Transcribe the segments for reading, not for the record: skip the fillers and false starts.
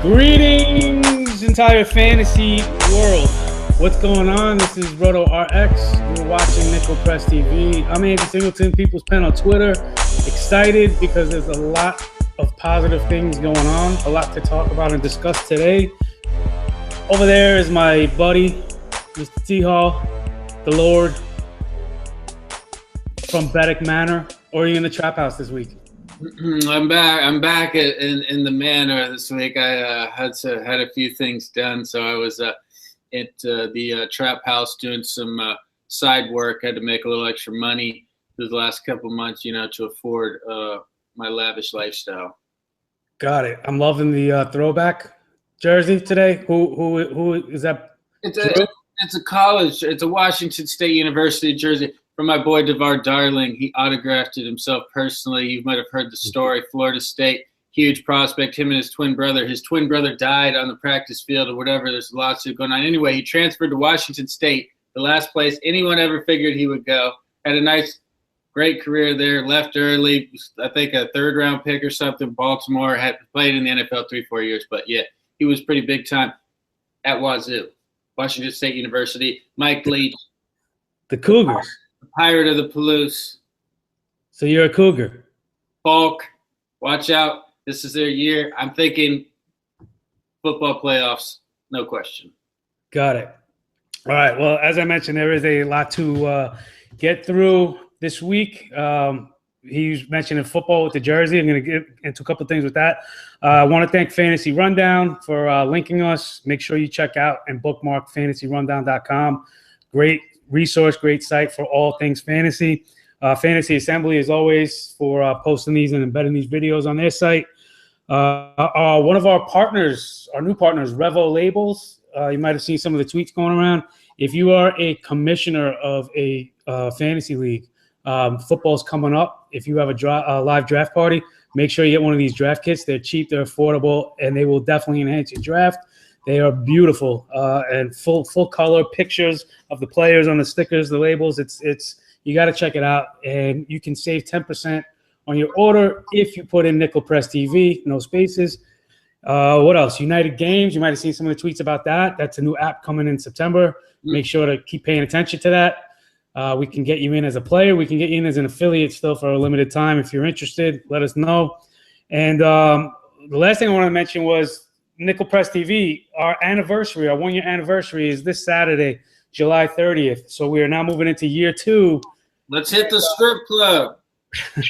Greetings, entire fantasy world. What's going on? This is Roto RX. You're watching Nickel Press TV. I'm Andy Singleton, People's Pen on Twitter. Excited because there's a lot of positive things going on, a lot to talk about and discuss today. Over there is my buddy, Mr. Tehol, the Lord from Beddict Manor. Or are you in the trap house this week? I'm back in the manor this week. I had a few things done, so I was at the trap house doing some side work. I had to make a little extra money through the last couple months, to afford my lavish lifestyle. Got it. I'm loving the throwback jersey today. Who is that? It's a college. It's a Washington State University jersey. From my boy DeVar Darling. He autographed it himself personally. You might have heard the story. Florida State, huge prospect, him and his twin brother. His twin brother died on the practice field or whatever. There's a lawsuit going on. Anyway, he transferred to Washington State, the last place anyone ever figured he would go. Had a nice, great career there. Left early, I think a third-round pick or something. Baltimore, had played in the NFL 3-4 years. But, yeah, he was pretty big time at Wazoo, Washington State University. Mike Leach. The Cougars. Pirate of the Palouse. So you're a Cougar. Falk, watch out. This is their year. I'm thinking football playoffs, no question. Got it. All right. Well, as I mentioned, there is a lot to get through this week. He's mentioning football with the jersey. I'm going to get into a couple of things with that. I want to thank Fantasy Rundown for linking us. Make sure you check out and bookmark fantasyrundown.com. Great resource, great site for all things fantasy. Fantasy Assembly, as always, for posting these and embedding these videos on their site. One of our partners, our new partners, Revo Labels. You might have seen some of the tweets going around. If you are a commissioner of a fantasy league, football's coming up. If you have a live draft party, make sure you get one of these draft kits. They're cheap, they're affordable, and they will definitely enhance your draft. They are beautiful and full color pictures of the players on the stickers, the labels. It's you got to check it out, and you can save 10% on your order if you put in Nickel Press TV, no spaces. What else? United Games. You might have seen some of the tweets about that. That's a new app coming in September. Make sure to keep paying attention to that. We can get you in as a player. We can get you in as an affiliate still for a limited time. If you're interested, let us know. And the last thing I want to mention was Nickel Press TV, our 1-year anniversary is this Saturday, July 30th. So we are now moving into year 2. Let's hit the strip club.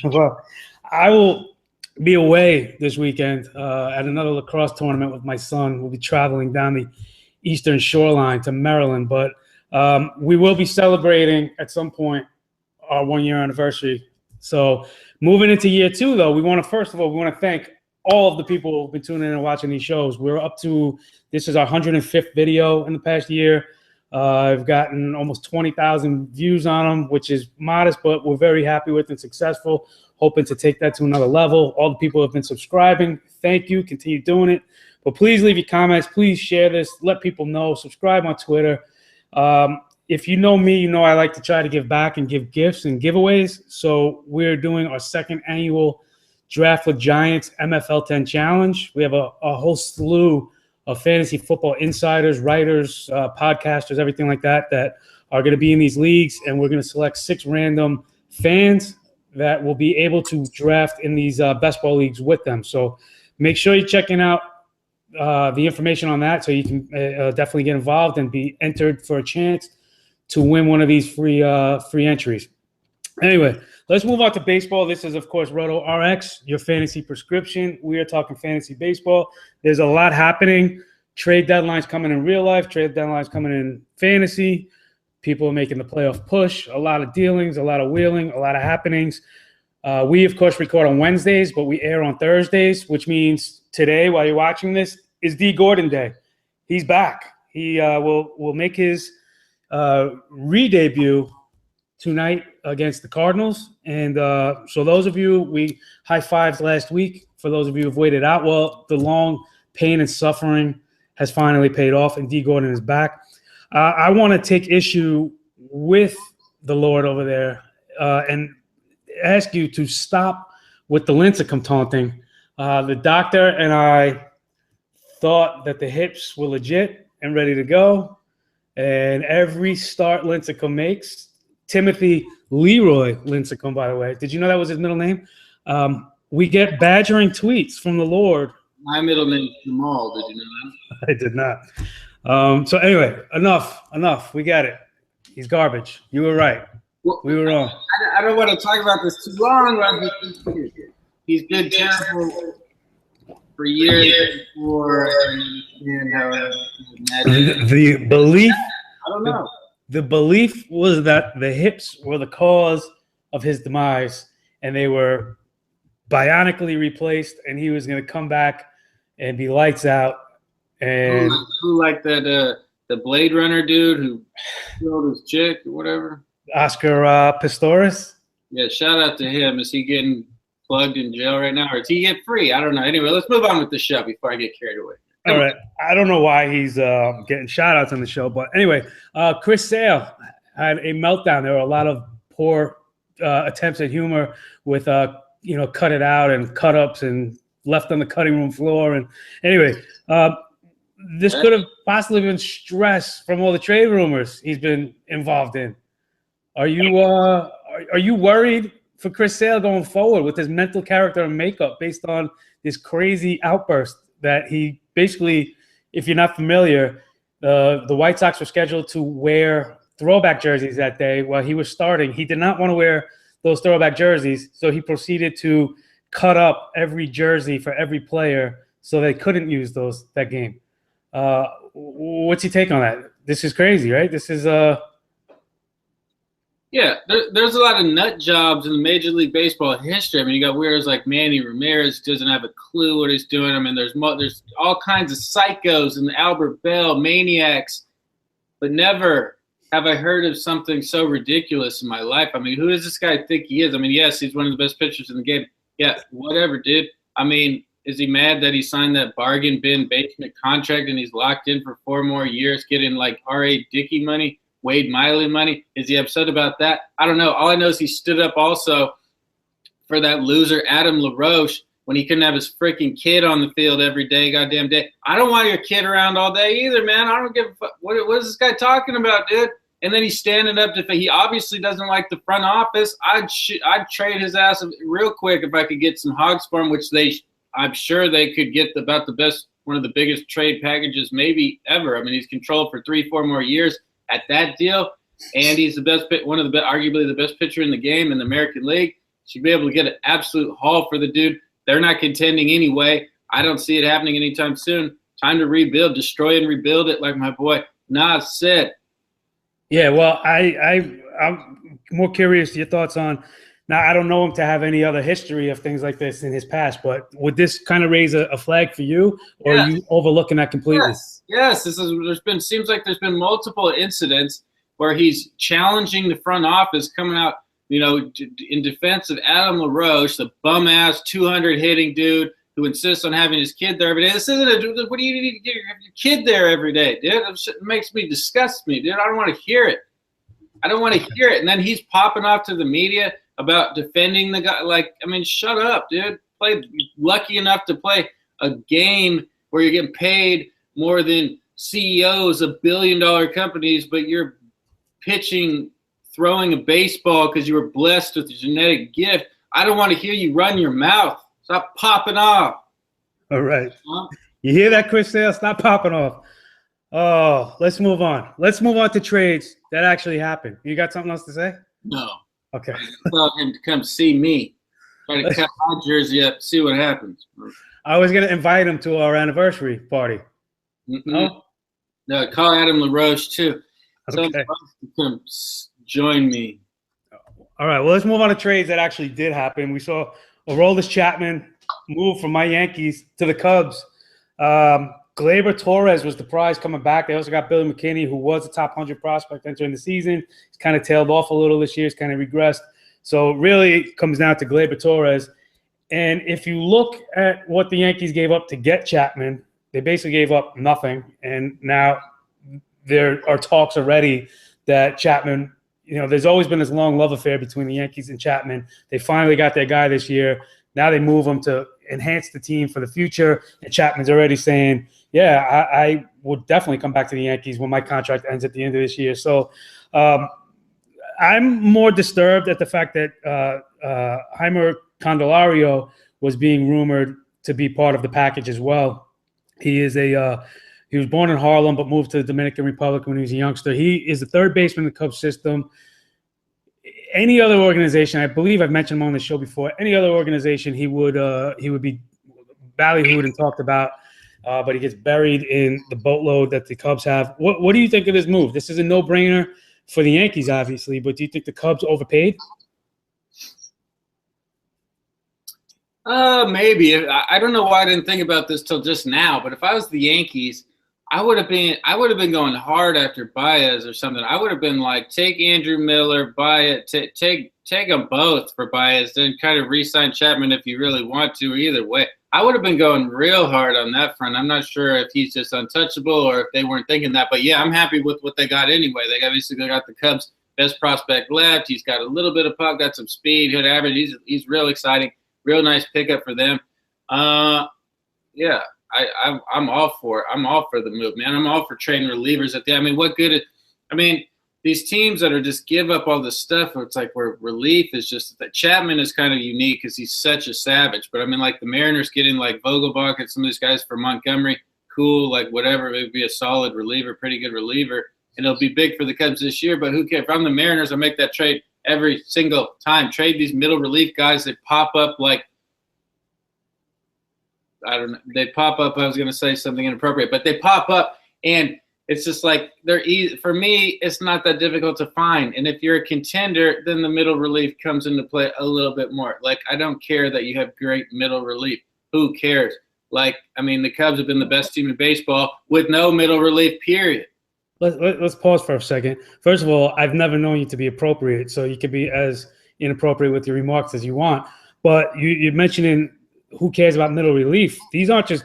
Well, I will be away this weekend at another lacrosse tournament with my son. We'll be traveling down the eastern shoreline to Maryland, but we will be celebrating at some point our 1-year anniversary. So moving into year 2, though, we want to thank all of the people who've been tuning in and watching these shows. We're up to, this is our 105th video in the past year. I've gotten almost 20,000 views on them, which is modest, but we're very happy with and successful. Hoping to take that to another level. All the people who have been subscribing, thank you. Continue doing it. But please leave your comments. Please share this. Let people know. Subscribe on Twitter. If you know me, you know I like to try to give back and give gifts and giveaways. So we're doing our second annual Draft with Giants MFL 10 Challenge. We have a whole slew of fantasy football insiders, writers, podcasters, everything like that are going to be in these leagues, and we're going to select 6 random fans that will be able to draft in these best ball leagues with them. So make sure you're checking out the information on that so you can definitely get involved and be entered for a chance to win one of these free entries. Anyway, let's move on to baseball. This is, of course, Roto RX, your fantasy prescription. We are talking fantasy baseball. There's a lot happening. Trade deadlines coming in real life. Trade deadlines coming in fantasy. People are making the playoff push. A lot of dealings, a lot of wheeling, a lot of happenings. We, of course, record on Wednesdays, but we air on Thursdays, which means today, while you're watching this, is Dee Gordon Day. He's back. He will make his re-debut tonight against the Cardinals. And so those of you, we high-fived last week. For those of you who have waited out, well, the long pain and suffering has finally paid off, and Dee Gordon is back. I want to take issue with the Lord over there and ask you to stop with the lincecum taunting. The doctor and I thought that the hips were legit and ready to go. And every start Lincecum makes, Timothy Leroy Lincecum, by the way. Did you know that was his middle name? We get badgering tweets from the Lord. My middle name is Jamal. Did you know that? I did not. So anyway, enough. We got it. He's garbage. You were right. Well, we were wrong. I don't want to talk about this too long. He's been terrible for years before. The belief. I don't know. The belief was that the hips were the cause of his demise, and they were bionically replaced, and he was going to come back and be lights out. And who like that the Blade Runner dude who killed his chick or whatever? Oscar Pistorius? Yeah, shout out to him. Is he getting plugged in jail right now, or does he get free? I don't know. Anyway, let's move on with the show before I get carried away. All right. I don't know why he's getting shout-outs on the show, but anyway, Chris Sale had a meltdown. There were a lot of poor attempts at humor with, cut it out and cut-ups and left on the cutting room floor. And anyway, this could have possibly been stress from all the trade rumors he's been involved in. Are you worried for Chris Sale going forward with his mental character and makeup based on this crazy outburst that he basically, if you're not familiar, the White Sox were scheduled to wear throwback jerseys that day while he was starting. He did not want to wear those throwback jerseys, so he proceeded to cut up every jersey for every player so they couldn't use that game. What's your take on that? This is crazy, right? This is Yeah, there's a lot of nut jobs in Major League Baseball history. I mean, you got weirdos like Manny Ramirez doesn't have a clue what he's doing. I mean, there's all kinds of psychos and Albert Bell, maniacs, but never have I heard of something so ridiculous in my life. I mean, who does this guy think he is? I mean, yes, he's one of the best pitchers in the game. Yeah, whatever, dude. I mean, is he mad that he signed that bargain bin basement contract and he's locked in for 4 more years getting like R.A. Dickey money? Wade Miley money? Is he upset about that? I don't know. All I know is he stood up also for that loser Adam LaRoche when he couldn't have his freaking kid on the field every day, goddamn day. I don't want your kid around all day either, man. I don't give a fuck. What is this guy talking about, dude? And then he's standing up to – he obviously doesn't like the front office. I'd trade his ass real quick if I could get some hogs for him, which I'm sure they could get about the best – one of the biggest trade packages maybe ever. I mean, he's controlled for 3-4 more years at that deal, and he's arguably the best pitcher in the game in the American League. Should be able to get an absolute haul for the dude. They're not contending anyway. I don't see it happening anytime soon. Time to rebuild, destroy and rebuild it, like my boy Nas said. Yeah, well, I'm more curious your thoughts on. Now, I don't know him to have any other history of things like this in his past, but would this kind of raise a flag for you, or are you overlooking that completely? Yes. Seems like there's been multiple incidents where he's challenging the front office, coming out, in defense of Adam LaRoche, the bum-ass 200 hitting dude who insists on having his kid there every day. This isn't what do you need to get your kid there every day, dude? It makes me disgust me, dude. I don't want to hear it. And then he's popping off to the media about defending the guy. Like, I mean, shut up, dude. Lucky enough to play a game where you're getting paid more than CEOs of billion-dollar companies, but you're throwing a baseball because you were blessed with a genetic gift. I don't want to hear you run your mouth. Stop popping off. All right. You hear that, Chris Sale? Stop popping off. Oh, let's move on. Let's move on to trades that actually happened. You got something else to say? No. Okay. Tell him to come see me. Try to cut my jersey up, see what happens. I was going to invite him to our anniversary party. No, call Adam LaRoche too. Okay. Tell him to come join me. All right. Well, let's move on to trades that actually did happen. We saw Aroldis Chapman move from my Yankees to the Cubs. Gleyber Torres was the prize coming back. They also got Billy McKinney, who was a top 100 prospect entering the season. He's kind of tailed off a little this year. He's kind of regressed. So really it comes down to Gleyber Torres. And if you look at what the Yankees gave up to get Chapman, they basically gave up nothing. And now there are talks already that Chapman, there's always been this long love affair between the Yankees and Chapman. They finally got their guy this year. Now they move him to enhance the team for the future. And Chapman's already saying, yeah, I would definitely come back to the Yankees when my contract ends at the end of this year. So I'm more disturbed at the fact that Heimer Candelario was being rumored to be part of the package as well. He was born in Harlem but moved to the Dominican Republic when he was a youngster. He is the third baseman in the Cubs system. Any other organization, I believe I've mentioned him on the show before, any other organization he would be ballyhooed and talked about, but he gets buried in the boatload that the Cubs have. What do you think of this move? This is a no-brainer for the Yankees, obviously, but do you think the Cubs overpaid? Maybe. I don't know why I didn't think about this till just now, but if I was the Yankees, I would have been going hard after Baez or something. I would have been like, take Andrew Miller, Baez, take them both for Baez, then kind of re-sign Chapman if you really want to. Either way, I would have been going real hard on that front. I'm not sure if he's just untouchable or if they weren't thinking that, but yeah, I'm happy with what they got anyway. They obviously got the Cubs' best prospect left. He's got a little bit of pop, got some speed, hit average. He's real exciting. Real nice pickup for them. Yeah, I'm all for it. I'm all for the move, man. I'm all for trading relievers at the end. I mean, what good – I mean, these teams that are just give up all this stuff, it's like where relief is just – that Chapman is kind of unique because he's such a savage. But, I mean, like the Mariners getting like Vogelbach and some of these guys for Montgomery, cool, like whatever. It would be a solid reliever, pretty good reliever. And it'll be big for the Cubs this year. But who cares? If I'm the Mariners, I'll make that trade every single time. Trade these middle relief guys that pop up like, I don't know, they pop up. I was going to say something inappropriate, but they pop up and it's just like they're easy. For me, it's not that difficult to find. And if you're a contender, then the middle relief comes into play a little bit more. Like, I don't care that you have great middle relief. Who cares? Like, I mean, the Cubs have been the best team in baseball with no middle relief, period. Let's pause for a second. First of all, I've never known you to be appropriate, so you can be as inappropriate with your remarks as you want. But you're mentioning who cares about middle relief. These aren't just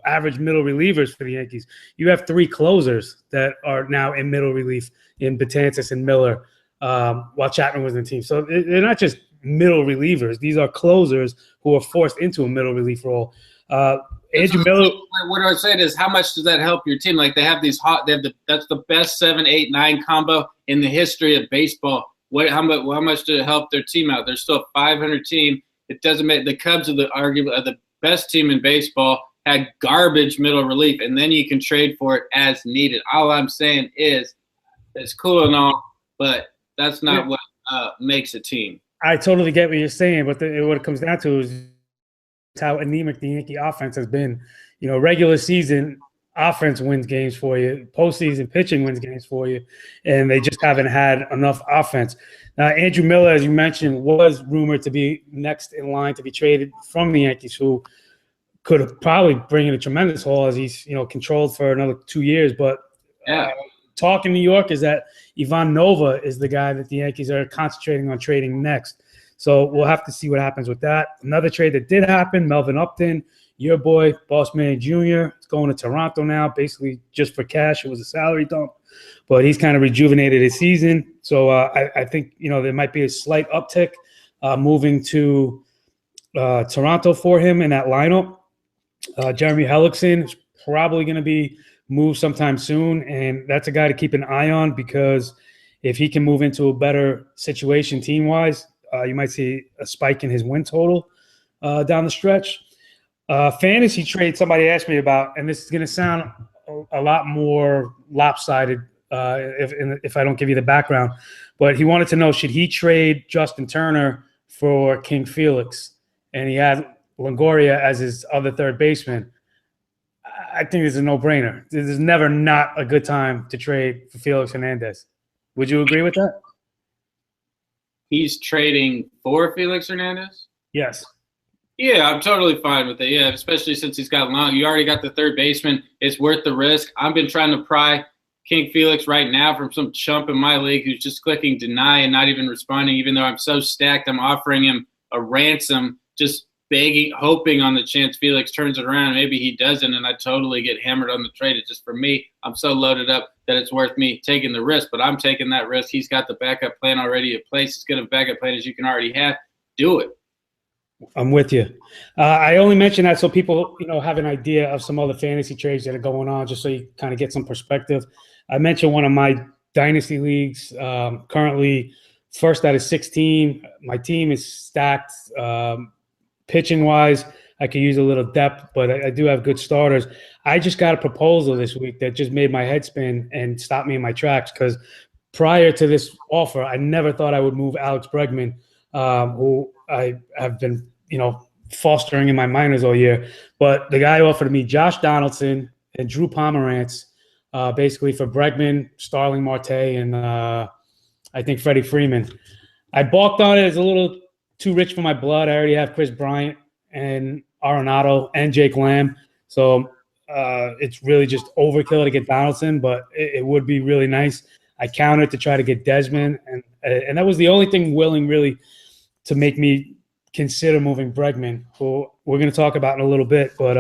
average middle relievers for the Yankees. You have three closers that are now in middle relief in Betances and Miller while Chapman was in the team. So they're not just middle relievers. These are closers who are forced into a middle relief role. Andrew Miller. What I said is, how much does that help your team? Like, they have these that's the best 7, 8, 9 combo in the history of baseball. How much did it help their team out? They're still a 500 team. It doesn't make the Cubs are arguably the best team in baseball. Had garbage middle relief, and then you can trade for it as needed. All I'm saying is, it's cool and all, but that's not what makes a team. I totally get what you're saying, but what it comes down to is how anemic the Yankee offense has been. You know, regular season offense wins games for you, postseason pitching wins games for you, and they just haven't had enough offense. Now, Andrew Miller, as you mentioned, was rumored to be next in line to be traded from the Yankees, who could probably bring in a tremendous haul as he's, controlled for another 2 years. But talk in New York is that Ivan Nova is the guy that the Yankees are concentrating on trading next. So we'll have to see what happens with that. Another trade that did happen, Melvin Upton, your boy, Boss Man Jr., is going to Toronto now, basically just for cash. It was a salary dump, but he's kind of rejuvenated his season. So I think, there might be a slight uptick moving to Toronto for him in that lineup. Jeremy Hellickson is probably going to be moved sometime soon, and that's a guy to keep an eye on because if he can move into a better situation team-wise, you might see a spike in his win total down the stretch. Fantasy trade somebody asked me about, and this is going to sound a lot more lopsided if I don't give you the background, but he wanted to know, should he trade Justin Turner for King Felix? And he had Longoria as his other third baseman. I think it's a no-brainer. There's never not a good time to trade for Felix Hernandez. Would you agree with that? He's trading for Felix Hernandez? Yes. Yeah, I'm totally fine with it. Yeah, especially since he's got long. You already got the third baseman. It's worth the risk. I've been trying to pry King Felix right now from some chump in my league who's just clicking deny and not even responding, even though I'm so stacked. I'm offering him a ransom, just begging, hoping on the chance Felix turns it around. Maybe he doesn't, and I totally get hammered on the trade. It's just, for me, I'm so loaded up that it's worth me taking the risk, but I'm taking that risk. He's got the backup plan already in place. As good of a backup plan as you can already have. Do it. I'm with you. I only mention that so people, have an idea of some other fantasy trades that are going on, just so you kind of get some perspective. I mentioned one of my dynasty leagues, currently first out of 16. My team is stacked. Pitching wise, I could use a little depth, but I do have good starters. I just got a proposal this week that just made my head spin and stopped me in my tracks, because prior to this offer, I never thought I would move Alex Bregman, who I have been, fostering in my minors all year. But the guy offered me Josh Donaldson and Drew Pomerantz, basically for Bregman, Starling Marte, and I think Freddie Freeman. I balked on it. It's a little too rich for my blood. I already have Chris Bryant and Arenado and Jake Lamb. So it's really just overkill to get Donaldson, but it would be really nice. I countered to try to get Desmond, and that was the only thing willing really to make me consider moving Bregman, who we're going to talk about in a little bit. But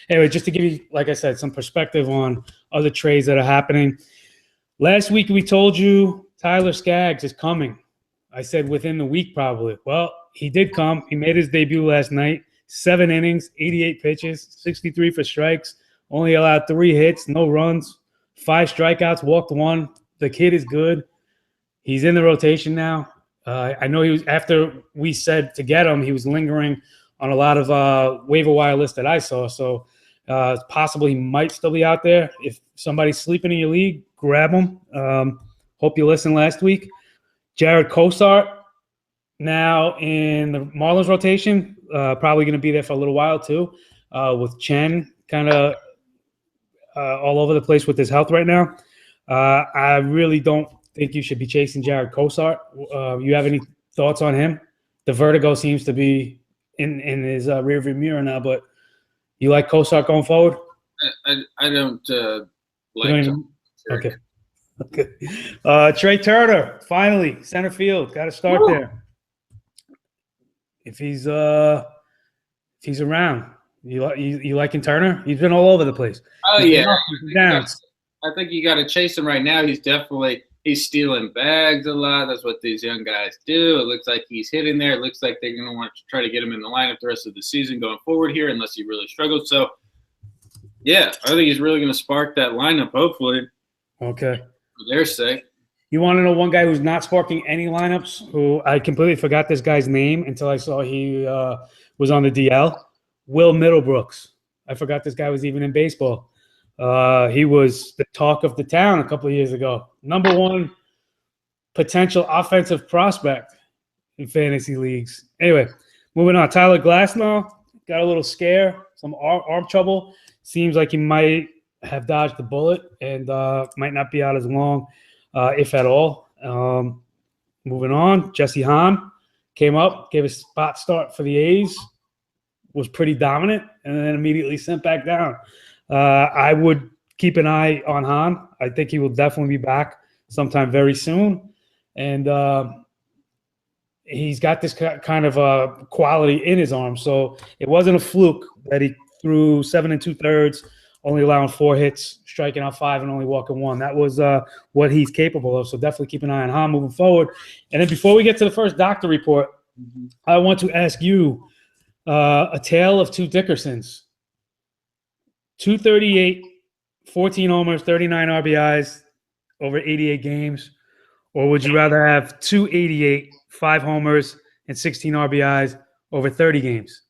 anyway, just to give you, like I said, some perspective on other trades that are happening. Last week we told you Tyler Skaggs is coming. I said within the week probably. Well, he did come. He made his debut last night. 7 innings, 88 pitches, 63 for strikes, only allowed 3 hits, no runs, 5 strikeouts, walked 1. The kid is good. He's in the rotation now. I know he was, after we said to get him, he was lingering on a lot of waiver wire lists that I saw. So it's possible he might still be out there. If somebody's sleeping in your league, grab him. Hope you listened last week. Jarred Cosart now in the Marlins rotation, probably going to be there for a little while too, with Chen kind of all over the place with his health right now. I really don't think you should be chasing Jarred Cosart. You have any thoughts on him? The vertigo seems to be in his rearview mirror now, but you like Cosart going forward? I don't like him. Okay. Trea Turner, finally, center field. Got to start there. If he's around, you liking Turner? He's been all over the place. Oh, yeah. I think you got to chase him right now. He's stealing bags a lot. That's what these young guys do. It looks like he's hitting there. It looks like they're going to want to try to get him in the lineup the rest of the season going forward here, unless he really struggles. So, yeah, I think he's really going to spark that lineup, hopefully. Okay. For their sake. You want to know one guy who's not sparking any lineups, who I completely forgot this guy's name until I saw he was on the DL? Will Middlebrooks. I forgot this guy was even in baseball. He was the talk of the town a couple of years ago. Number 1 potential offensive prospect in fantasy leagues. Anyway, moving on. Tyler Glasnow got a little scare, some arm trouble. Seems like he might have dodged the bullet and might not be out as long, if at all. Moving on. Jesse Hahn came up, gave a spot start for the A's, was pretty dominant, and then immediately sent back down. I would keep an eye on Hahn. I think he will definitely be back sometime very soon. And he's got this kind of quality in his arm. So it wasn't a fluke that he threw 7 2/3, only allowing 4 hits, striking out 5, and only walking 1. That was what he's capable of. So definitely keep an eye on Hahn moving forward. And then before we get to the first doctor report, I want to ask you a tale of 2 Dickersons. 238, 14 homers, 39 RBIs over 88 games? Or would you rather have 288, 5 homers, and 16 RBIs over 30 games?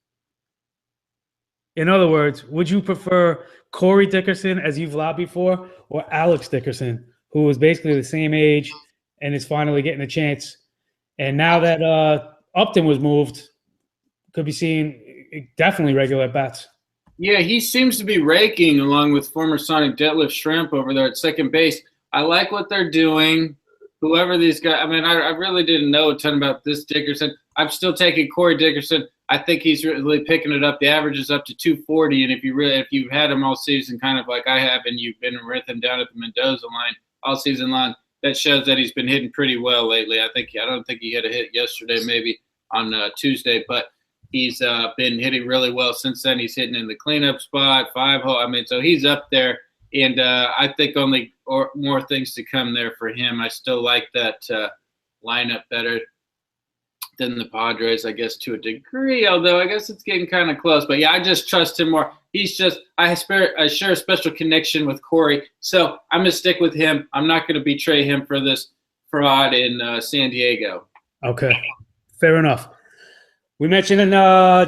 In other words, would you prefer Corey Dickerson, as you've lobbied for, or Alex Dickerson, who is basically the same age and is finally getting a chance? And now that Upton was moved, could be seeing definitely regular bats. Yeah, he seems to be raking along with former Sonic Deadlift Shrimp over there at second base. I like what they're doing. Whoever these guys, I mean, I really didn't know a ton about this Dickerson. I'm still taking Corey Dickerson. I think he's really picking it up. The average is up to 240, and if you've had him all season, kind of like I have, and you've been with him down at the Mendoza line all season long, that shows that he's been hitting pretty well lately. I don't think he had a hit yesterday, maybe on Tuesday, but he's been hitting really well since then. He's hitting in the cleanup spot, 5-hole. I mean, so he's up there, and I think only more things to come there for him. I still like that lineup better. than the Padres, I guess, to a degree, although I guess it's getting kind of close. But, yeah, I just trust him more. I share a special connection with Corey, so I'm going to stick with him. I'm not going to betray him for this fraud in San Diego. Okay, fair enough. We mentioned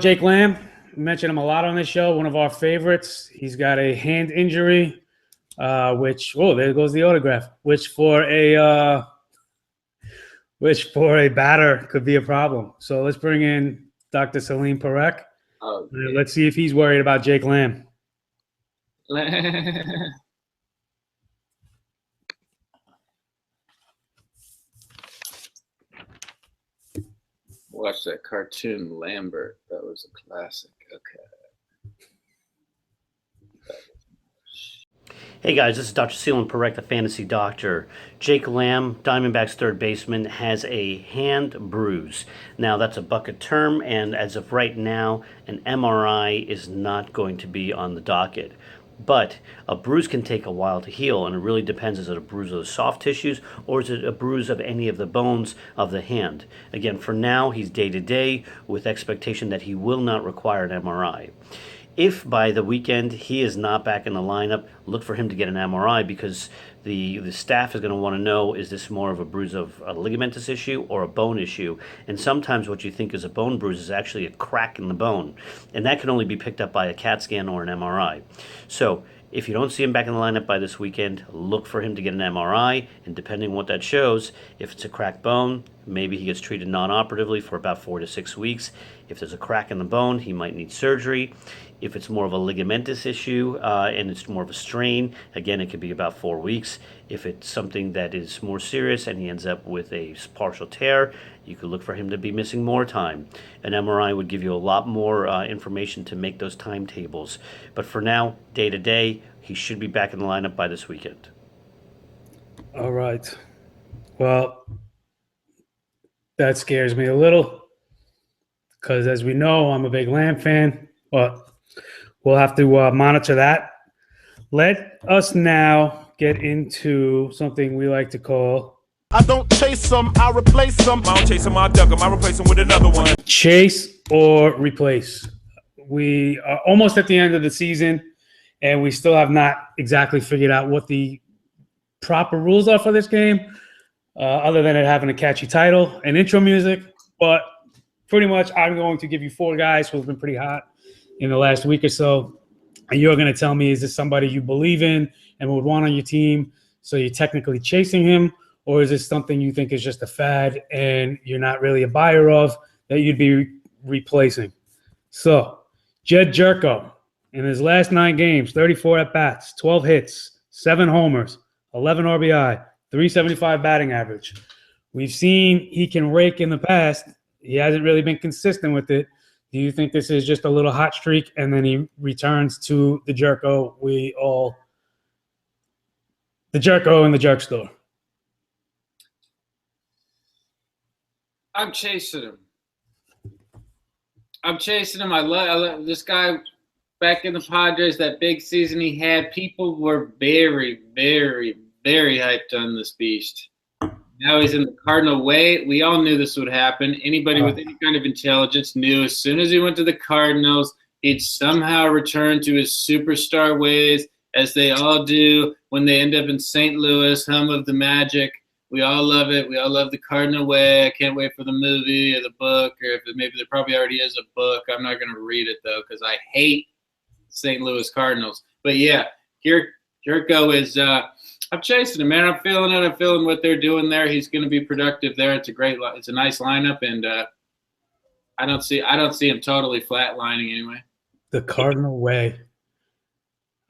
Jake Lamb. We mentioned him a lot on this show, one of our favorites. He's got a hand injury, there goes the autograph, which for a batter could be a problem. So let's bring in Dr. Selene Parekh. Oh, let's see if he's worried about Jake Lamb. Watch that cartoon Lambert. That was a classic. Okay. Hey guys, this is Dr. Selene Parekh, the Fantasy Doctor. Jake Lamb, Diamondbacks third baseman, has a hand bruise. Now that's a bucket term, and as of right now, an MRI is not going to be on the docket. But a bruise can take a while to heal, and it really depends, is it a bruise of the soft tissues or is it a bruise of any of the bones of the hand? Again, for now, he's day-to-day with expectation that he will not require an MRI. If by the weekend he is not back in the lineup, look for him to get an MRI, because the staff is going to want to know, is this more of a bruise of a ligamentous issue or a bone issue? And sometimes what you think is a bone bruise is actually a crack in the bone, and that can only be picked up by a CAT scan or an MRI. So if you don't see him back in the lineup by this weekend, look for him to get an MRI, and depending on what that shows, if it's a cracked bone, maybe he gets treated non-operatively for about 4 to 6 weeks. If there's a crack in the bone, he might need surgery. If it's more of a ligamentous issue and it's more of a strain, again, it could be about 4 weeks. If it's something that is more serious and he ends up with a partial tear, you could look for him to be missing more time. An MRI would give you a lot more information to make those timetables. But for now, day to day, he should be back in the lineup by this weekend. All right. Well, that scares me a little, because as we know, I'm a big Lamb fan, but we'll have to monitor that. Let us now get into something we like to call... I don't chase them, I replace them. I don't chase them, I duck them, I replace them with another one. Chase or replace. We are almost at the end of the season, and we still have not exactly figured out what the proper rules are for this game, other than it having a catchy title and intro music. But pretty much I'm going to give you 4 guys who have been pretty hot in the last week or so, and you're going to tell me, is this somebody you believe in and would want on your team, so you're technically chasing him, or is this something you think is just a fad and you're not really a buyer of, that you'd be replacing? So, Jedd Gyorko, in his last 9 games, 34 at-bats, 12 hits, 7 homers, 11 RBI, 375 batting average. We've seen he can rake in the past. He hasn't really been consistent with it. Do you think this is just a little hot streak and then he returns to the Gyorko the Gyorko in the Jerk store? I'm chasing him. I love this guy. Back in the Padres, that big season he had, people were very, very, very hyped on this beast. Now he's in the Cardinal way. We all knew this would happen. Anybody with any kind of intelligence knew as soon as he went to the Cardinals, he'd somehow return to his superstar ways, as they all do when they end up in St. Louis, home of the Magic. We all love it. We all love the Cardinal way. I can't wait for the movie or the book, or if maybe there probably already is a book. I'm not going to read it, though, because I hate St. Louis Cardinals. But, yeah, Gyorko is I'm chasing him, man. I'm feeling it. I'm feeling what they're doing there. He's going to be productive there. It's a nice lineup, and I don't see him totally flatlining anyway. The Cardinal way.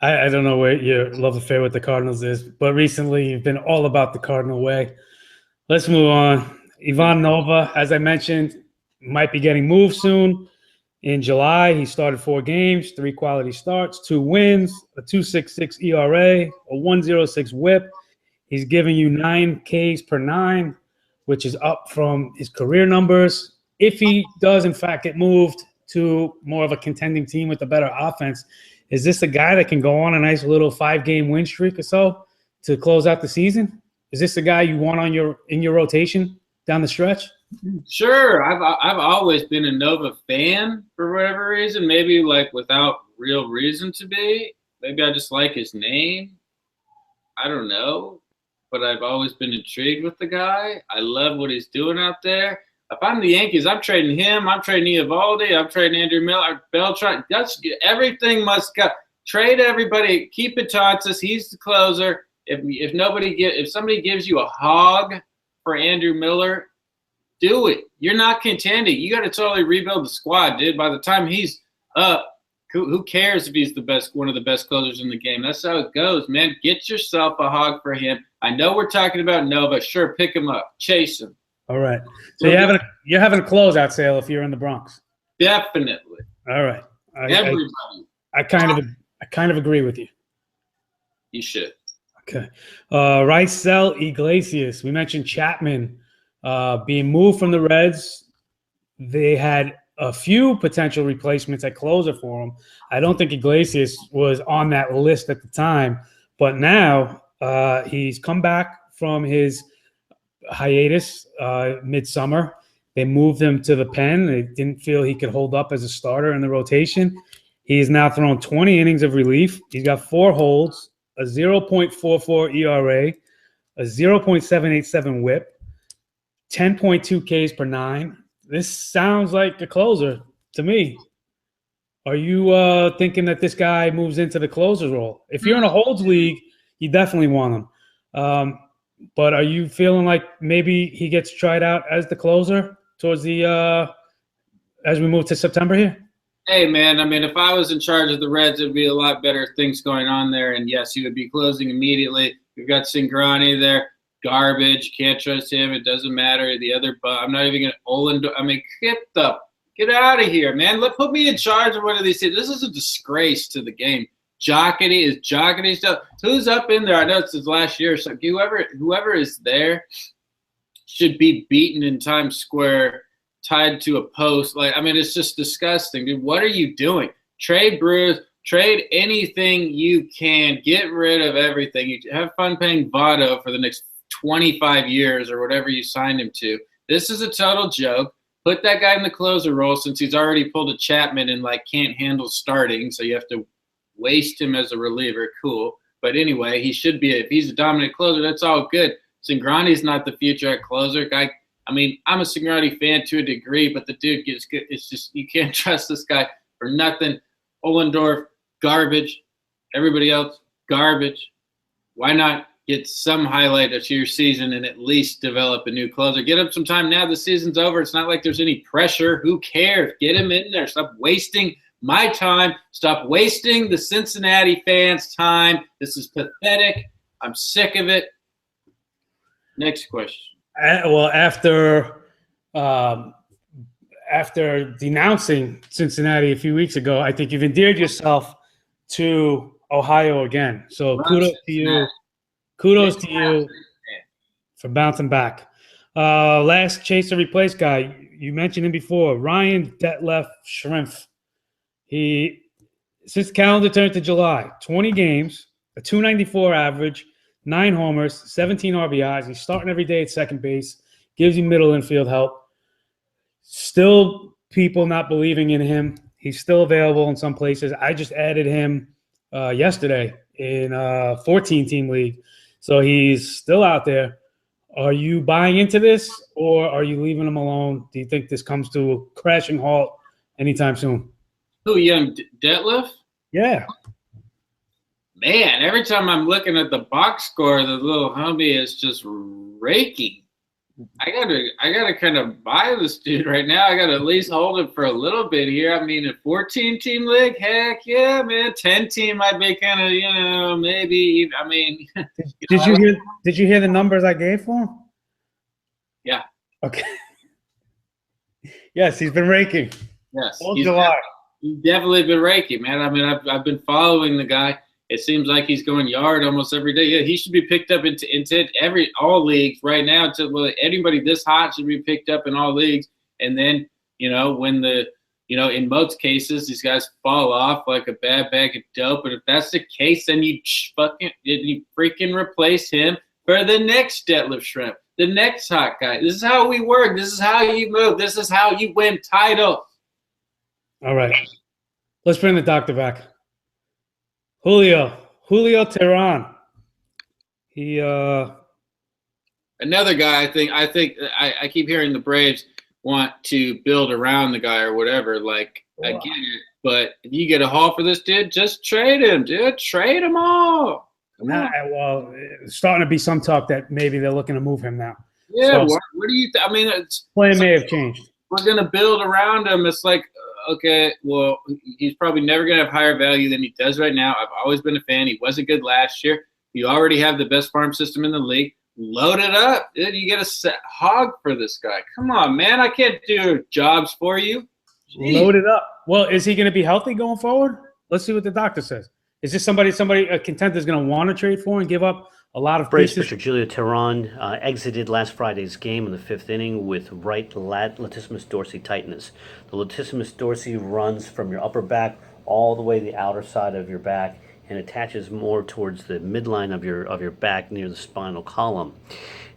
I don't know where your love affair with the Cardinals is, but recently you've been all about the Cardinal way. Let's move on. Ivan Nova, as I mentioned, might be getting moved soon. In July, he started 4 games, 3 quality starts, 2 wins, a 2.66 ERA, a 1.06 WHIP. He's giving you 9 Ks per 9, which is up from his career numbers. If he does, in fact, get moved to more of a contending team with a better offense, is this a guy that can go on a nice little 5-game win streak or so to close out the season? Is this a guy you want in your rotation down the stretch? Sure, I've always been a Nova fan for whatever reason. Maybe like without real reason to be. Maybe I just like his name. I don't know, but I've always been intrigued with the guy. I love what he's doing out there. If I'm the Yankees, I'm trading him. I'm trading Eovaldi. I'm trading Andrew Miller. Beltran. That's everything must go. Trade everybody. Keep it Tatis. He's the closer. If somebody gives you a hog for Andrew Miller, do it. You're not contending. You got to totally rebuild the squad, dude. By the time he's up, who cares if he's one of the best closers in the game? That's how it goes, man. Get yourself a hog for him. I know we're talking about Nova. Sure, pick him up. Chase him. All right. So you're having a closeout sale if you're in the Bronx. Definitely. All right. Everybody. I kind of agree with you. You should. Okay. Raisel Iglesias. We mentioned Chapman being moved from the Reds. They had a few potential replacements at closer for him. I don't think Iglesias was on that list at the time, but now he's come back from his hiatus midsummer. They moved him to the pen. They didn't feel he could hold up as a starter in the rotation. He has now thrown 20 innings of relief. He's got 4 holds, a 0.44 ERA, a 0.787 whip, 10.2 Ks per 9. This sounds like a closer to me. Are you thinking that this guy moves into the closer role? If you're in a holds league, you definitely want him. But are you feeling like maybe he gets tried out as the closer towards the as we move to September here? Hey, man, I mean, if I was in charge of the Reds, it would be a lot better things going on there. And, yes, he would be closing immediately. We've got Cingrani there. Garbage. Can't trust him. It doesn't matter. The other – I'm not even going to – Olin. I mean, get out of here, man. Put me in charge of one of these things. This is a disgrace to the game. Jocketty stuff. Who's up in there? I know it's his last year. So whoever is there should be beaten in Times Square, tied to a post. Like, I mean, it's just disgusting, dude. What are you doing? Trade Bruce. Trade anything you can. Get rid of everything. You have fun paying Votto for the next 25 years or whatever you signed him to. This is a total joke. Put that guy in the closer role since he's already pulled a Chapman and like can't handle starting, so you have to waste him as a reliever. Cool. But anyway, he should be if he's a dominant closer, that's all good. Cingrani's not the future at closer. Guy, I mean, I'm a Cingrani fan to a degree, but the dude gets good. It's just you can't trust this guy for nothing. Ollendorf, garbage. Everybody else, garbage. Why not get some highlight of your season and at least develop a new closer? Get him some time now. The season's over. It's not like there's any pressure. Who cares? Get him in there. Stop wasting my time. Stop wasting the Cincinnati fans' time. This is pathetic. I'm sick of it. Next question. Well, after denouncing Cincinnati a few weeks ago, I think you've endeared yourself to Ohio again. So kudos to you. Kudos to you for bouncing back. Last chase to replace guy, you mentioned him before, Ryan Detlef Schimpf. Since the calendar turned to July, 20 games, a 294 average, 9 homers, 17 RBIs. He's starting every day at second base, gives you middle infield help. Still people not believing in him. He's still available in some places. I just added him yesterday in a 14-team league. So he's still out there. Are you buying into this or are you leaving him alone? Do you think this comes to a crashing halt anytime soon? Who, young Detlef? Yeah. Man, every time I'm looking at the box score, the little homie is just raking. I gotta kind of buy this dude right now. I gotta at least hold him for a little bit here. I mean, a 14-team league, heck yeah, man. 10-team might be kind of, maybe. I mean, Did you hear the numbers I gave for him? Yeah. Okay. Yes, he's been raking. Yes, all July. He's definitely been raking, man. I mean, I've been following the guy. It seems like he's going yard almost every day. Yeah, he should be picked up into all leagues right now. Anybody this hot should be picked up in all leagues. And then, when in most cases these guys fall off like a bad bag of dope. And if that's the case, then you freaking replace him for the next Detlef Schimpf. the next hot guy. This is how we work. This is how you move. This is how you win titles. All right. Let's bring the doctor back. Julio Teheran. He another guy. I keep hearing the Braves want to build around the guy or whatever. Like, I get it, but if you get a haul for this dude, just trade him, dude. Trade him all. Well, it's starting to be some talk that maybe they're looking to move him now. Yeah, so, what do you I mean, plan may have changed. We're going to build around him. It's like, okay, well, he's probably never going to have higher value than he does right now. I've always been a fan. He wasn't good last year. You already have the best farm system in the league. Load it up. Dude, you get a set hog for this guy. Come on, man. I can't do jobs for you. Jeez. Load it up. Well, is he going to be healthy going forward? Let's see what the doctor says. Is this somebody a contender is going to want to trade for and give up a lot of Braves pieces? pitcher Julio Teheran exited last Friday's game in the 5th inning with right latissimus dorsi tightness. The latissimus dorsi runs from your upper back all the way to the outer side of your back and attaches more towards the midline of your back near the spinal column.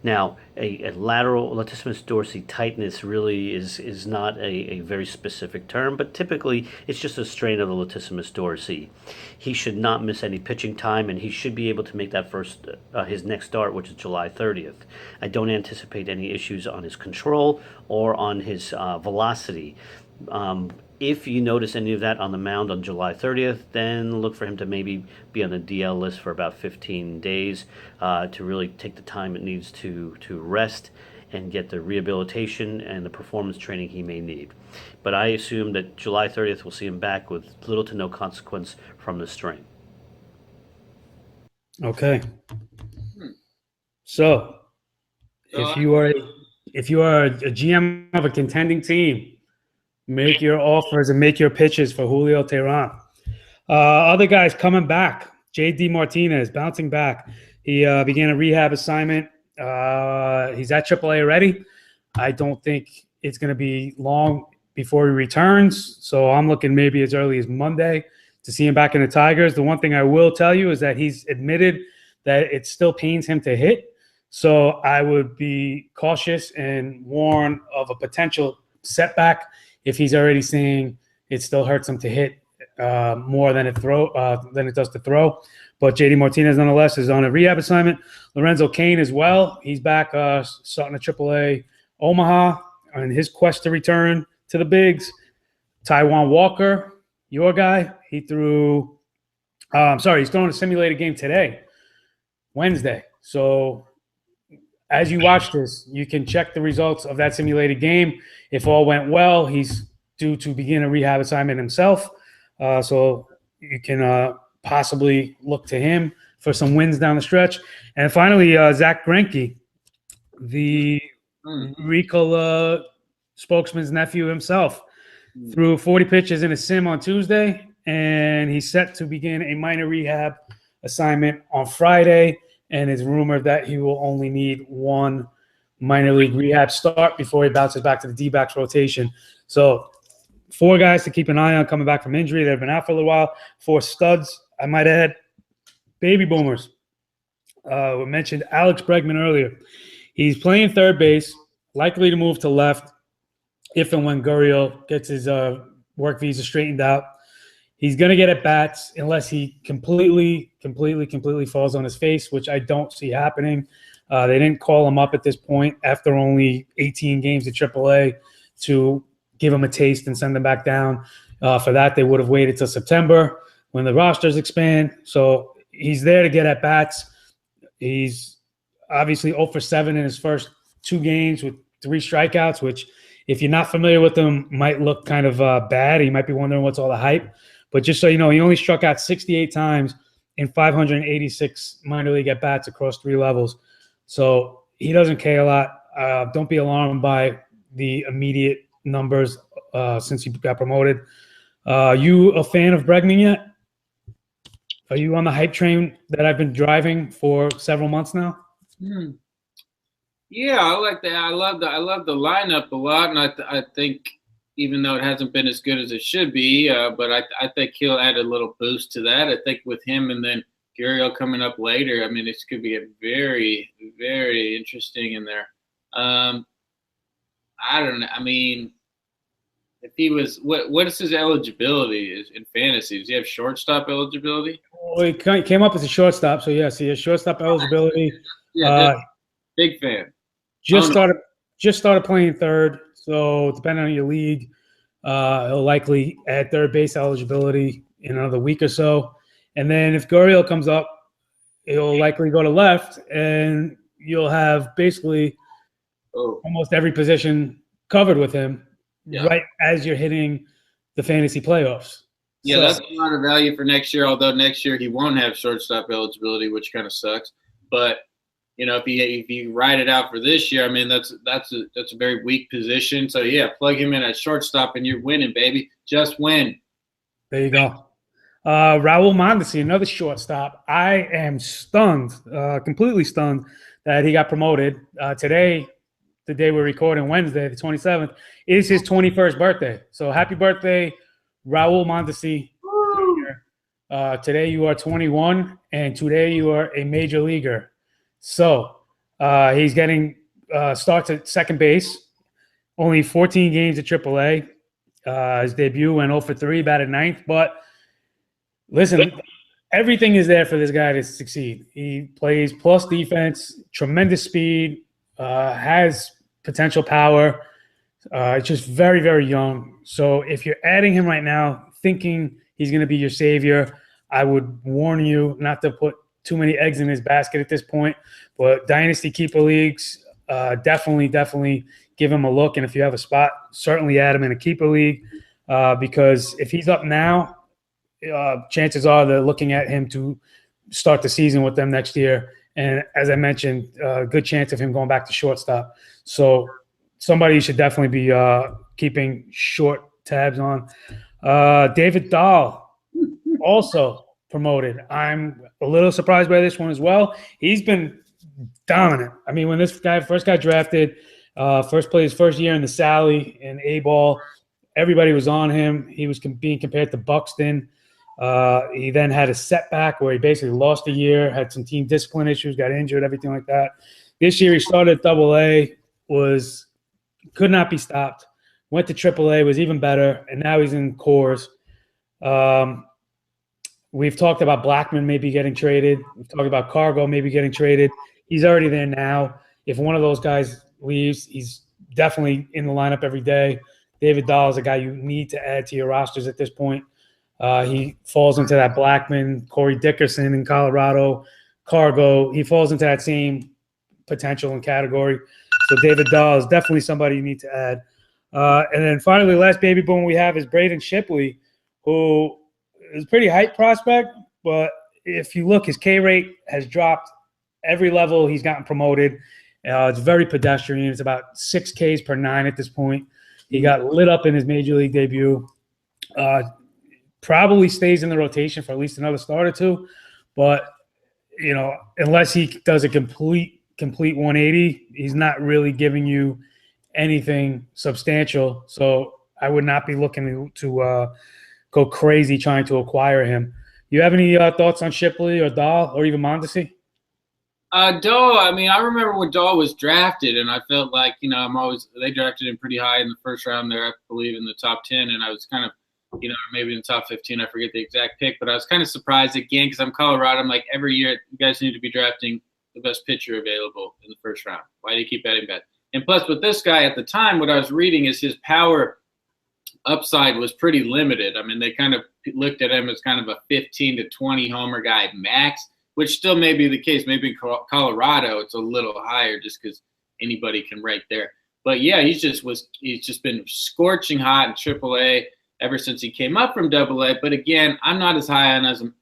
Now, a lateral latissimus dorsi tightness really is not a very specific term, but typically it's just a strain of the latissimus dorsi. He should not miss any pitching time, and he should be able to make that his next start, which is July 30th. I don't anticipate any issues on his control or on his velocity. If you notice any of that on the mound on July 30th, then look for him to maybe be on the DL list for about 15 days to really take the time it needs to rest and get the rehabilitation and the performance training he may need. But I assume that July 30th we'll see him back with little to no consequence from the strain. Okay. So, if you are a GM of a contending team, make your offers and make your pitches for Julio Teheran. Other guys coming back. J.D. Martinez bouncing back. He began a rehab assignment. He's at AAA already. I don't think it's going to be long before he returns. So I'm looking maybe as early as Monday to see him back in the Tigers. The one thing I will tell you is that he's admitted that it still pains him to hit. So I would be cautious and warn of a potential setback if he's already saying it still hurts him to hit more than it does to throw. But J.D. Martinez, nonetheless, is on a rehab assignment. Lorenzo Cain as well. He's back starting at AAA Omaha on his quest to return to the bigs. Taijuan Walker, your guy, he's throwing a simulated game today, Wednesday. So as you watch this, you can check the results of that simulated game. If all went well, he's due to begin a rehab assignment himself. So you can possibly look to him for some wins down the stretch. And finally, Zack Greinke, the Ricola spokesman's nephew himself, threw 40 pitches in a sim on Tuesday, and he's set to begin a minor rehab assignment on Friday. And it's rumored that he will only need one minor league rehab start before he bounces back to the D-backs rotation. So 4 guys to keep an eye on coming back from injury. They've been out for a little while. 4 studs, I might add. Baby boomers. We mentioned Alex Bregman earlier. He's playing third base, likely to move to left if and when Gurriel gets his work visa straightened out. He's going to get at bats unless he completely falls on his face, which I don't see happening. They didn't call him up at this point after only 18 games at AAA to give him a taste and send him back down. For that, they would have waited till September when the rosters expand. So he's there to get at bats. He's obviously 0 for 7 in his first 2 games with 3 strikeouts, which if you're not familiar with him might look kind of bad. You might be wondering what's all the hype. But just so you know, he only struck out 68 times in 586 minor league at-bats across 3 levels. So he doesn't care a lot. Don't be alarmed by the immediate numbers since he got promoted. You a fan of Bregman yet? Are you on the hype train that I've been driving for several months now? Yeah, I like that. I love the lineup a lot, and I think even though it hasn't been as good as it should be, but I think he'll add a little boost to that. I think with him and then Gyorko coming up later. I mean, this could be a very, very interesting in there. I don't know. I mean, if he was, what is his eligibility in fantasy? Does he have shortstop eligibility? Well, he came up as a shortstop, so yes, he has shortstop eligibility. Yeah, big fan. Just started playing third, so depending on your league, he'll likely add third base eligibility in another week or so. And then if Gurriel comes up, he'll likely go to left, and you'll have basically almost every position covered with him right as you're hitting the fantasy playoffs. Yeah, so that's a lot of value for next year, although next year he won't have shortstop eligibility, which kind of sucks. But, you know, if you ride it out for this year, I mean, that's a very weak position. So, yeah, plug him in at shortstop and you're winning, baby. Just win. There you go. Raul Mondesi, another shortstop. I am stunned, completely stunned that he got promoted. Today, the day we're recording, Wednesday, the 27th, is his 21st birthday. So happy birthday, Raul Mondesi. Today you are 21, and today you are a major leaguer. So he's getting starts at second base, only 14 games at AAA. His debut went 0 for 3, batted ninth. But listen, everything is there for this guy to succeed. He plays plus defense, tremendous speed, has potential power. It's just very, very young. So if you're adding him right now, thinking he's going to be your savior, I would warn you not to put too many eggs in his basket at this point. But dynasty keeper leagues, definitely give him a look. And if you have a spot, certainly add him in a keeper league because if he's up now, chances are they're looking at him to start the season with them next year. And as I mentioned, good chance of him going back to shortstop. So somebody you should definitely be keeping short tabs on. David Dahl, also promoted. I'm a little surprised by this one as well. He's been dominant. I mean, when this guy first got drafted, first played his first year in the Sally in A-ball, everybody was on him. He was being compared to Buxton. He then had a setback where he basically lost a year, had some team discipline issues, got injured, everything like that. This year he started at Double-A, could not be stopped. Went to Triple-A, was even better, and now he's in Coors. We've talked about Blackman maybe getting traded. We've talked about Cargo maybe getting traded. He's already there now. If one of those guys leaves, he's definitely in the lineup every day. David Dahl is a guy you need to add to your rosters at this point. He falls into that Blackman, Corey Dickerson in Colorado, Cargo. He falls into that same potential and category. So David Dahl is definitely somebody you need to add. And then finally, the last baby boom we have is Braden Shipley, who is a pretty hype prospect. But if you look, his K rate has dropped every level he's gotten promoted. It's very pedestrian. It's about 6 Ks per 9 at this point. He got lit up in his major league debut. Probably stays in the rotation for at least another start or two. But, you know, unless he does a complete 180, he's not really giving you anything substantial. So I would not be looking to go crazy trying to acquire him. You have any thoughts on Shipley or Dahl or even Mondesi? Dahl, I mean, I remember when Dahl was drafted, and I felt like, you know, they drafted him pretty high in the first round there, I believe in the top 10, and I was kind of, you know, maybe in the top 15, I forget the exact pick, but I was kind of surprised again because I'm Colorado. I'm like, every year you guys need to be drafting the best pitcher available in the first round. Why do you keep adding that? And plus, with this guy at the time, what I was reading is his power upside was pretty limited. I mean, they kind of looked at him as kind of a 15 to 20 homer guy max, which still may be the case. Maybe in Colorado it's a little higher just because anybody can right there. But yeah, he's just been scorching hot in AAA ever since he came up from Double-A. But again, I'm not as high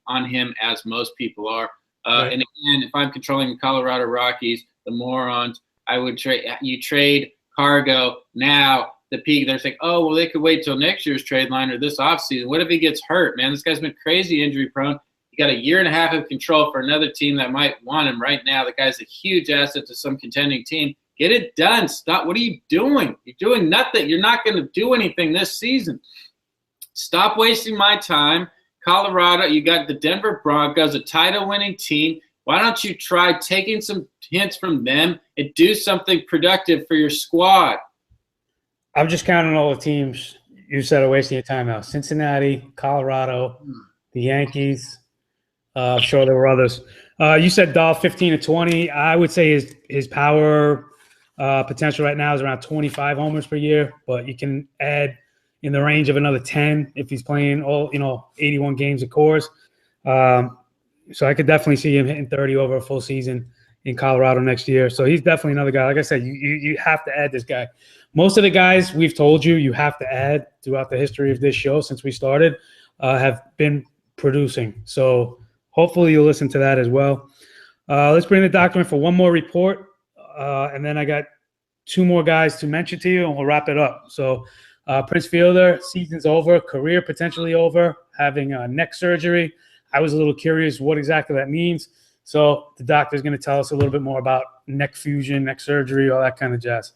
on him as most people are. Right. And again, if I'm controlling the Colorado Rockies, the morons, I would trade Cargo now. The peak, they're saying, oh, well, they could wait till next year's trade line or this offseason. What if he gets hurt, man? This guy's been crazy injury prone. You got a year and a half of control for another team that might want him right now. The guy's a huge asset to some contending team. Get it done. Stop. What are you doing? You're doing nothing. You're not going to do anything this season. Stop wasting my time. Colorado, you got the Denver Broncos, a title-winning team. Why don't you try taking some hints from them and do something productive for your squad? I'm just counting all the teams you said are wasting your time now. Cincinnati, Colorado, the Yankees. I'm sure there were others. You said Dahl 15 to 20. I would say his power potential right now is around 25 homers per year, but you can add in the range of another 10 if he's playing all 81 games of course. So I could definitely see him hitting 30 over a full season in Colorado next year. So he's definitely another guy. Like I said, you have to add this guy. Most of the guys we've told you have to add throughout the history of this show since we started have been producing. So hopefully you'll listen to that as well. Let's bring the document for one more report, and then I got two more guys to mention to you, and we'll wrap it up. So Prince Fielder, season's over, career potentially over, having neck surgery. I was a little curious what exactly that means. So the doctor's going to tell us a little bit more about neck fusion, neck surgery, all that kind of jazz.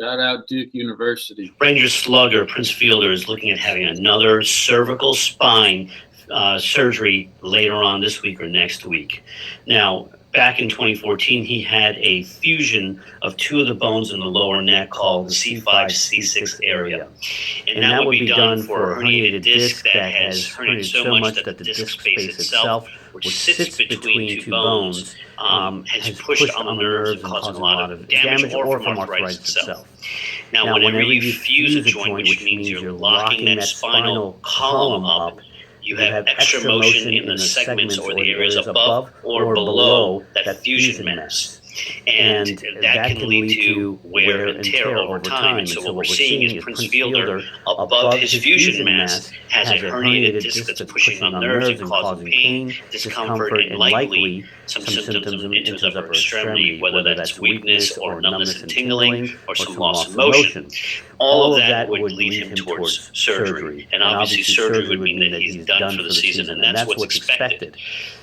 Shout out Duke University. Rangers slugger Prince Fielder is looking at having another cervical spine surgery later on this week or next week. Now, back in 2014, he had a fusion of two of the bones in the lower neck called the C5, C6 area. And that would be done for a herniated disc that has herniated so much that the disc space itself, which sits between two bones, has pushed on the nerves and causing a lot of damage or from arthritis itself. Now, whenever you fuse a joint, which means you're locking that spinal column up, you have extra motion in the segments or the areas above or below that fusion mass. And that can lead to wear and tear over time. And so what we're seeing is Prince Fielder, above his fusion mass, has a herniated disc that's pushing on nerves and causing pain, discomfort, and likely some symptoms in his upper extremity, whether that's weakness or numbness and tingling or some loss of motion. All of that would lead him towards surgery. And obviously surgery would mean that he's done for the season, and that's what's expected.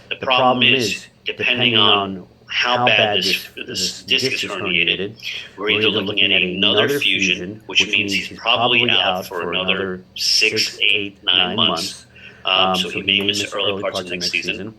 The problem is, depending on how bad this disc is herniated, we're either looking at another fusion, which means he's probably out for another 6, 8, 9 months. So he may miss the early parts of the next season.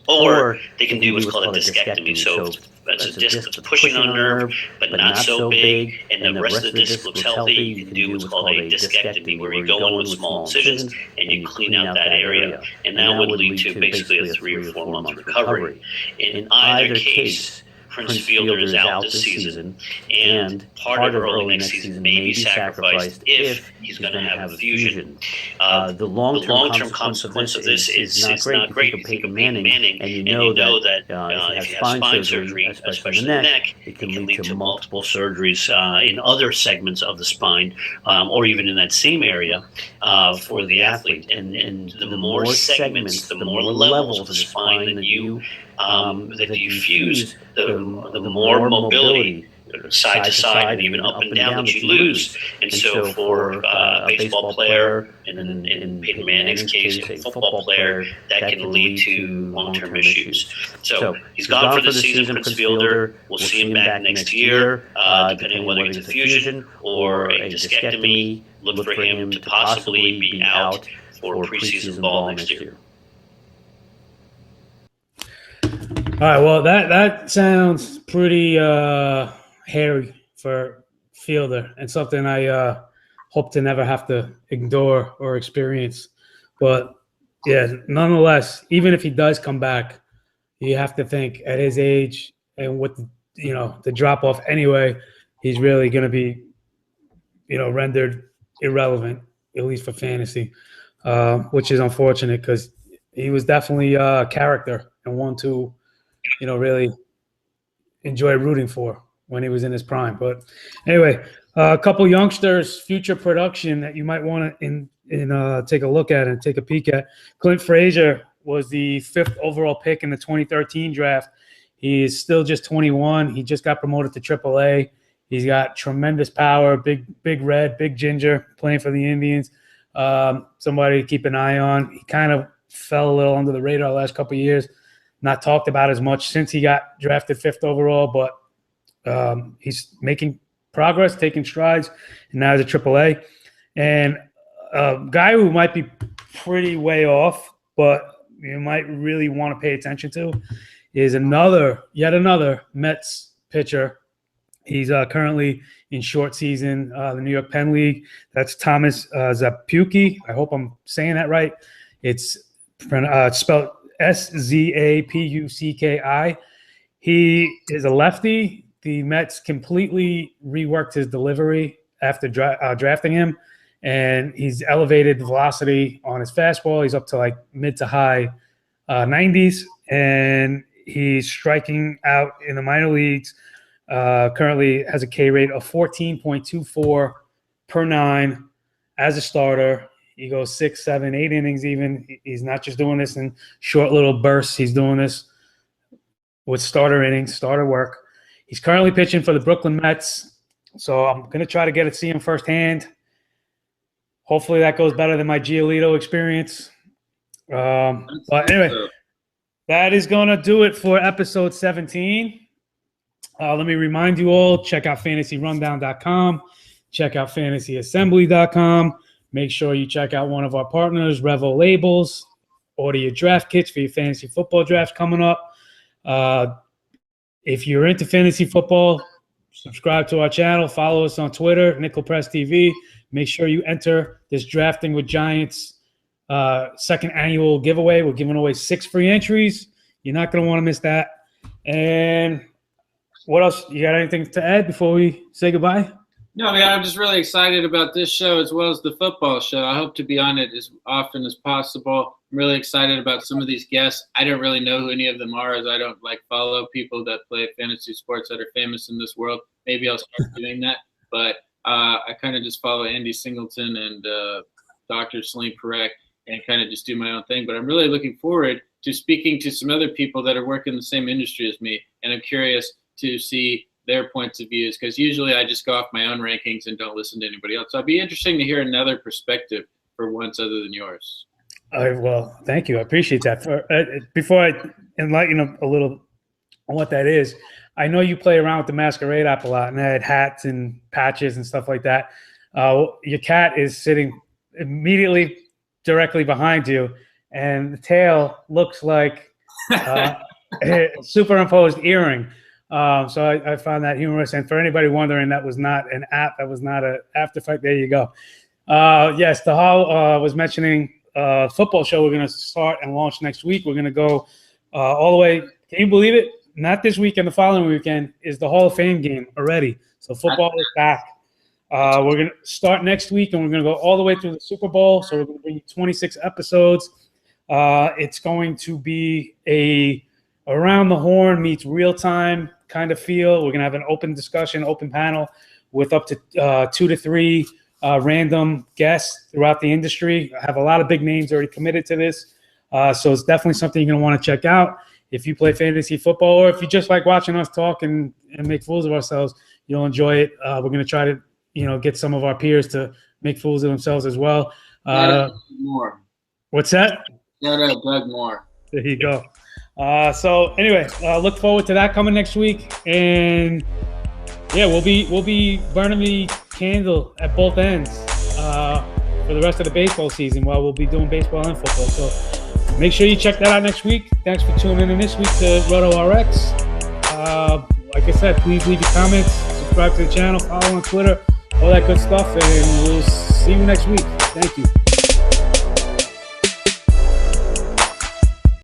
Or they can do what's called a discectomy. So that's a disc that's pushing on a nerve, but not so big, and the rest of the disc looks healthy. You can do what's called a discectomy, where you go in with small incisions and you clean out that area. And that would lead to basically a 3 or 4 month recovery. In either case, Prince Fielder is out this season, and part of early next season may be sacrificed if he's going to have a fusion. The long-term consequence of this is not great. You think of Peyton Manning, and you know that if you have spine surgery, especially the neck, it can lead to multiple surgeries in other segments of the spine, or even in that same area for the athlete. And the more segments, the more levels of the spine that you fuse, the more mobility side to side and even up and down that you lose. And so for a baseball player, and then in Peyton Manning's case, a football player, that can lead to long-term issues. So he's gone for the season, Prince Fielder. We'll see him back next year, depending on whether it's a fusion or a discectomy. Look for him to possibly be out for preseason ball next year. All right, well, that sounds pretty hairy for Fielder, and something I hope to never have to ignore or experience. But, yeah, nonetheless, even if he does come back, you have to think at his age and with, the drop-off anyway, he's really going to be, rendered irrelevant, at least for fantasy, which is unfortunate because he was definitely a character and one to really enjoy rooting for when he was in his prime. But anyway, a couple youngsters, future production that you might want to take a look at and take a peek at. Clint Frazier was the 5th overall pick in the 2013 draft. He is still just 21. He just got promoted to AAA. He's got tremendous power, big red, big ginger, playing for the Indians. Somebody to keep an eye on. He kind of fell a little under the radar the last couple of years. Not talked about as much since he got drafted 5th overall, but he's making progress, taking strides, and now he's at AAA. And a guy who might be pretty way off, but you might really want to pay attention to is yet another Mets pitcher. He's currently in short season, the New York Penn League. That's Thomas Szapucki. I hope I'm saying that right. It's spelled Szapucki. He is a lefty. The Mets completely reworked his delivery after drafting him, and he's elevated the velocity on his fastball. He's up to like mid to high 90s, and he's striking out in the minor leagues. Currently has a K rate of 14.24 per 9 as a starter. He goes 6, 7, 8 innings even. He's not just doing this in short little bursts. He's doing this with starter innings, starter work. He's currently pitching for the Brooklyn Mets, so I'm going to try to get to see him firsthand. Hopefully that goes better than my Giolito experience. But anyway, that is going to do it for episode 17. Let me remind you all, check out fantasyrundown.com. Check out fantasyassembly.com. Make sure you check out one of our partners, Revo Labels. Order your draft kits for your fantasy football drafts coming up. If you're into fantasy football, subscribe to our channel. Follow us on Twitter, Nickel Press TV. Make sure you enter this Drafting with Giants second annual giveaway. We're giving away 6 free entries. You're not going to want to miss that. And what else? You got anything to add before we say goodbye? No, man, I'm just really excited about this show as well as the football show. I hope to be on it as often as possible. I'm really excited about some of these guests. I don't really know who any of them are, as I don't follow people that play fantasy sports that are famous in this world. Maybe I'll start doing that. But I kind of just follow Andy Singleton and Dr. Selene Parekh and kind of just do my own thing. But I'm really looking forward to speaking to some other people that are working in the same industry as me. And I'm curious to see their points of views, because usually I just go off my own rankings and don't listen to anybody else. So it'd be interesting to hear another perspective for once other than yours. Well, thank you. I appreciate that. Before I enlighten a little on what that is, I know you play around with the Masquerade app a lot, and I had hats and patches and stuff like that. Your cat is sitting immediately directly behind you, and the tail looks like a superimposed earring. So I found that humorous. And for anybody wondering, that was not an app. That was not an after effect. There you go. Yes, Dahl was mentioning football show we're going to start and launch next week. We're going to go all the way. Can you believe it? Not this weekend, the following weekend is the Hall of Fame game already. So football is back. We're going to start next week, and we're going to go all the way through the Super Bowl. So we're going to bring you 26 episodes. It's going to be a around the horn meets real time kind of feel. We're going to have an open discussion, open panel with up to 2 to 3 random guests throughout the industry. I have a lot of big names already committed to this. So it's definitely something you're going to want to check out. If you play fantasy football, or if you just like watching us talk and make fools of ourselves, you'll enjoy it. We're going to try to, get some of our peers to make fools of themselves as well. More. What's that? Shout out Doug Moore. There you go. So anyway, look forward to that coming next week. And yeah, we'll be burning the candle at both ends for the rest of the baseball season while we'll be doing baseball and football. So make sure you check that out next week. Thanks for tuning in this week to Roto RX. Like I said, please leave your comments, subscribe to the channel, follow on Twitter, all that good stuff, and we'll see you next week. Thank you.